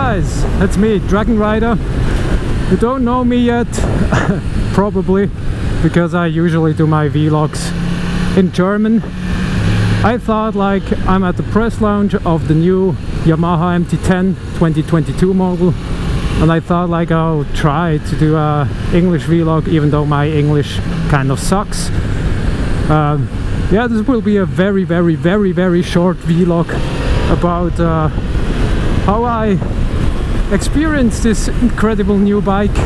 guys, it's me, Dragon Rider. You don't know me yet, probably, because I usually do my vlogs in German. I thought, like, I'm at the press launch of the new Yamaha MT-10 2022 model, and I thought, like, I'll try to do a English vlog, even though my English kind of sucks. Yeah, this will be a very short vlog about how I experienced this incredible new bike.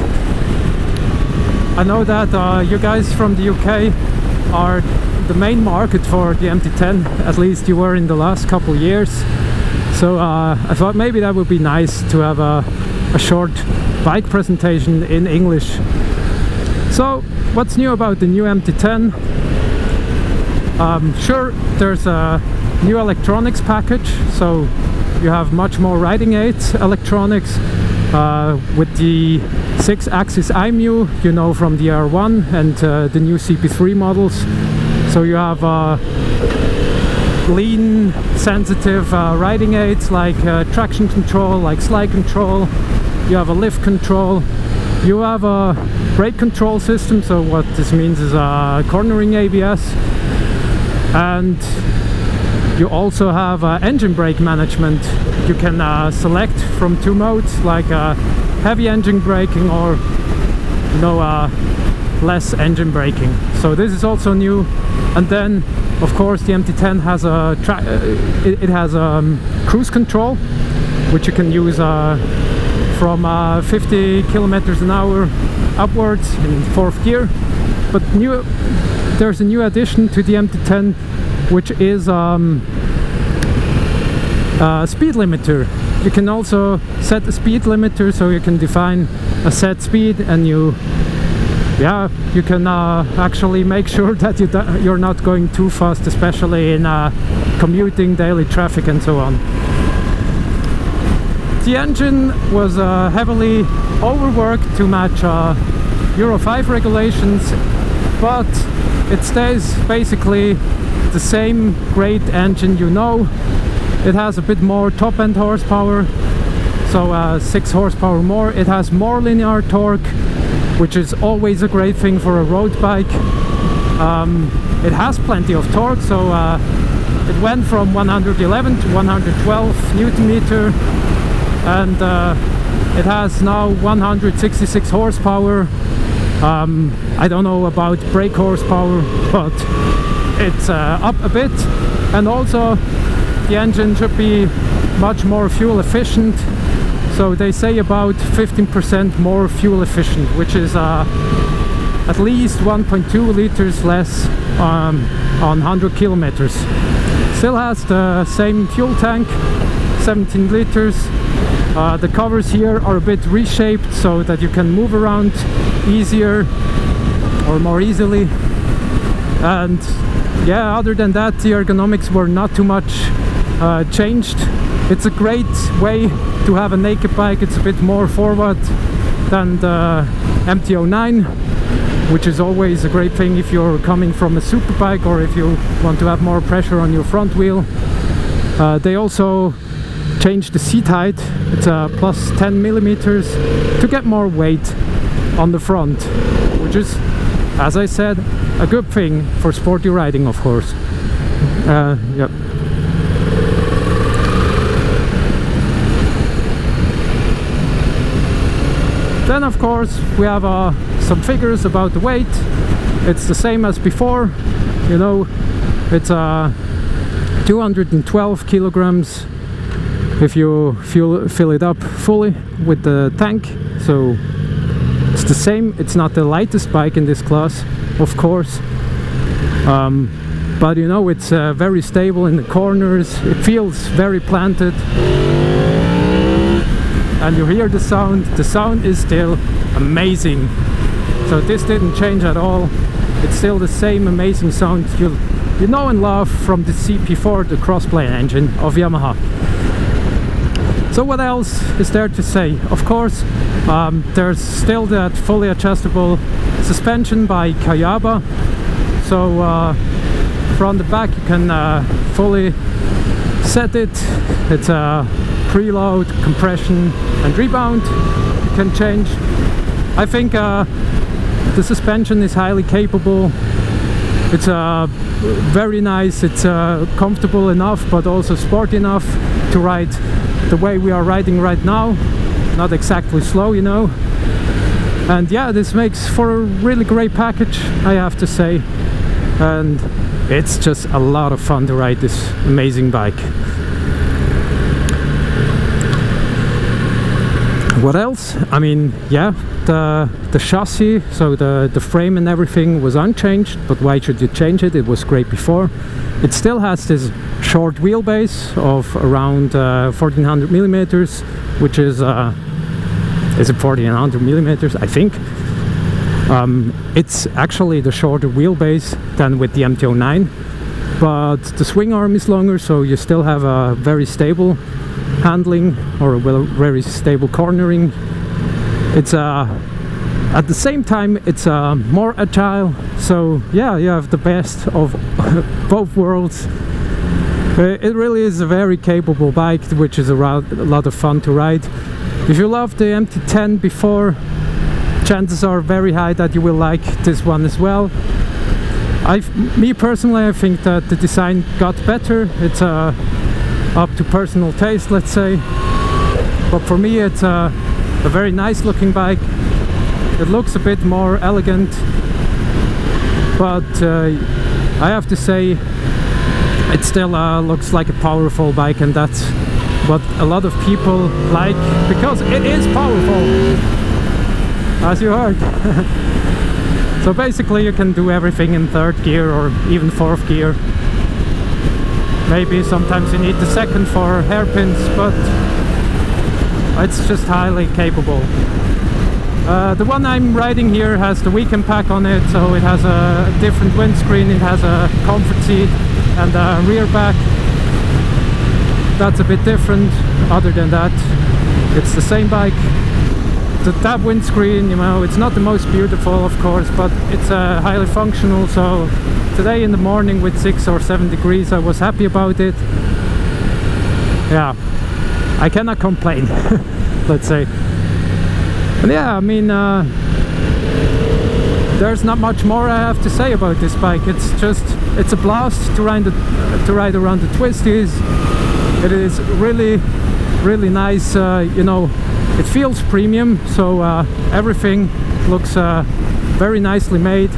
I know that you guys from the UK are the main market for the MT-10, at least you were in the last couple years. So I thought maybe that would be nice to have a short bike presentation in English. So what's new about the new MT-10? Sure, there's a new electronics package, so you have much more riding aids electronics with the 6-axis IMU, you know, from the R1 and the new CP3 models. So you have lean sensitive riding aids like traction control, like slide control. You have a lift control. You have a brake control system, so what this means is cornering ABS. And you also have engine brake management. You can select from 2 modes, like heavy engine braking or less engine braking. So this is also new. And then, of course, the MT-10 has a cruise control, which you can use from 50 kilometers an hour upwards in 4th gear. But there's a new addition to the MT-10, which is speed limiter. You can also set a speed limiter, so you can define a set speed, and you can actually make sure that you're not going too fast, especially in commuting, daily traffic and so on. The engine was heavily overworked to match Euro 5 regulations, but it stays basically the same great engine, you know. It has a bit more top-end horsepower, so 6 horsepower more. It has more linear torque, which is always a great thing for a road bike. It has plenty of torque, so it went from 111 to 112 Newton meter, and it has now 166 horsepower. I don't know about brake horsepower, but it's up a bit. And also the engine should be much more fuel efficient, so they say about 15% more fuel efficient, which is at least 1.2 liters less on 100 kilometers. Still has the same fuel tank, 17 liters. The covers here are a bit reshaped so that you can move around easier or more easily. And yeah, other than that, the ergonomics were not too much changed. It's a great way to have a naked bike. It's a bit more forward than the MT-09, which is always a great thing if you're coming from a super bike or if you want to have more pressure on your front wheel. They also changed the seat height. It's plus 10 millimeters to get more weight on the front, which is, as I said, a good thing for sporty riding, of course. Yep. Then, of course, we have some figures about the weight. It's the same as before. You know, it's 212 kilograms if you fill it up fully with the tank. So it's the same. It's not the lightest bike in this class, of course, but you know, it's very stable in the corners. It feels very planted, and you hear the sound. The sound is still amazing, so this didn't change at all. It's still the same amazing sound you know and love from the CP4, the crossplane engine of Yamaha. So what else is there to say? Of course, there's still that fully adjustable suspension by Kayaba. So from the back you can fully set it. It's preload, compression and rebound you can change. I think the suspension is highly capable. It's very nice, it's comfortable enough but also sporty enough to ride the way we are riding right now, not exactly slow, you know. And yeah, this makes for a really great package, I have to say, and it's just a lot of fun to ride this amazing bike. What else? I mean, yeah, the chassis, so the frame and everything was unchanged, but why should you change it? It was great before. It still has this short wheelbase of around 1400 millimeters, which is it 1400 millimeters? I think. It's actually the shorter wheelbase than with the MT-09, but the swing arm is longer, so you still have a very stable handling or a very stable cornering. It's at the same time it's more agile, so yeah, you have the best of both worlds. It really is a very capable bike, which is a lot of fun to ride. If you loved the MT-10 before, chances are very high that you will like this one as well. Me personally, I think that the design got better. It's up to personal taste, let's say, but for me it's a very nice looking bike. It looks a bit more elegant, but I have to say it still looks like a powerful bike, and that's what a lot of people like, because it is powerful, as you heard. So basically you can do everything in third gear or even fourth gear. Maybe sometimes you need the second for hairpins, but it's just highly capable. The one I'm riding here has the weekend pack on it, so it has a different windscreen, it has a comfort seat and a rear back. That's a bit different. Other than that, it's the same bike. That windscreen, you know, it's not the most beautiful, of course, but it's highly functional. So today in the morning with 6 or 7 degrees, I was happy about it. Yeah, I cannot complain, let's say. And yeah, I mean, there's not much more I have to say about this bike. It's a blast to ride around the twisties. It is really, really nice, you know. It feels premium, so everything looks very nicely made.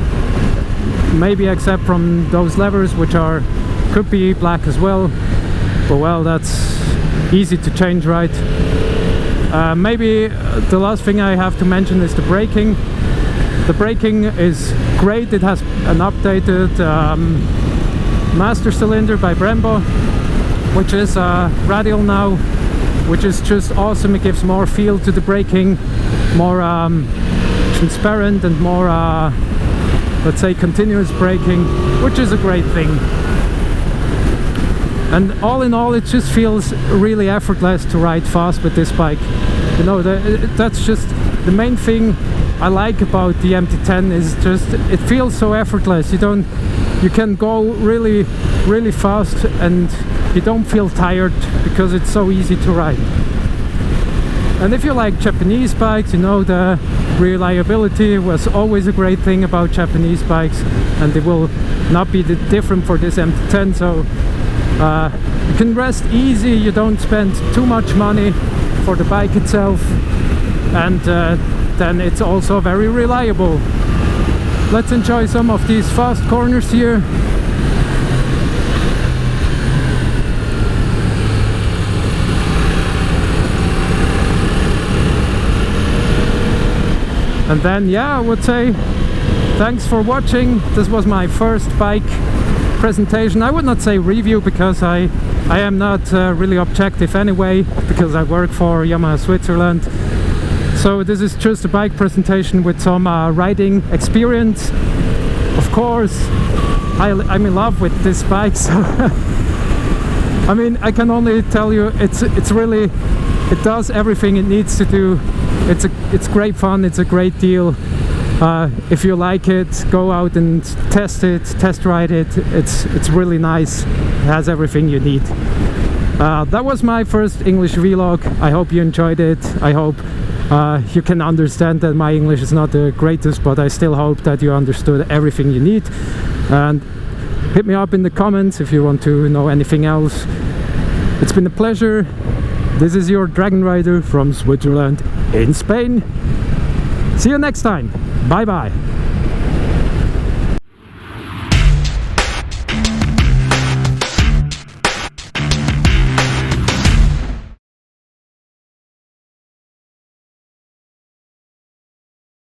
Maybe except from those levers, which could be black as well. But well, that's easy to change, right? Maybe the last thing I have to mention is the braking. The braking is great. It has an updated master cylinder by Brembo, which is radial now, which is just awesome. It gives more feel to the braking, more transparent and more, let's say, continuous braking, which is a great thing. And all in all, it just feels really effortless to ride fast with this bike. You know, that's just the main thing I like about the MT-10, is just it feels so effortless. You can go really, really fast and you don't feel tired because it's so easy to ride. And if you like Japanese bikes, you know, the reliability was always a great thing about Japanese bikes, and it will not be different for this MT-10. So you can rest easy, you don't spend too much money for the bike itself, and then it's also very reliable. Let's enjoy some of these fast corners here. And then, yeah, I would say thanks for watching. This was my first bike presentation. I would not say review, because I am not really objective anyway, because I work for Yamaha Switzerland. So this is just a bike presentation with some riding experience. Of course, I'm in love with this bike, so I mean, I can only tell you it's really, it does everything it needs to do. It's great fun, it's a great deal. If you like it, go out and test ride it. It's really nice. It has everything you need. That was my first English vlog. I hope you enjoyed it. I hope you can understand that my English is not the greatest, but I still hope that you understood everything you need. And hit me up in the comments if you want to know anything else. It's been a pleasure. This is your Dragon Rider from Switzerland in Spain. See you next time. Bye bye.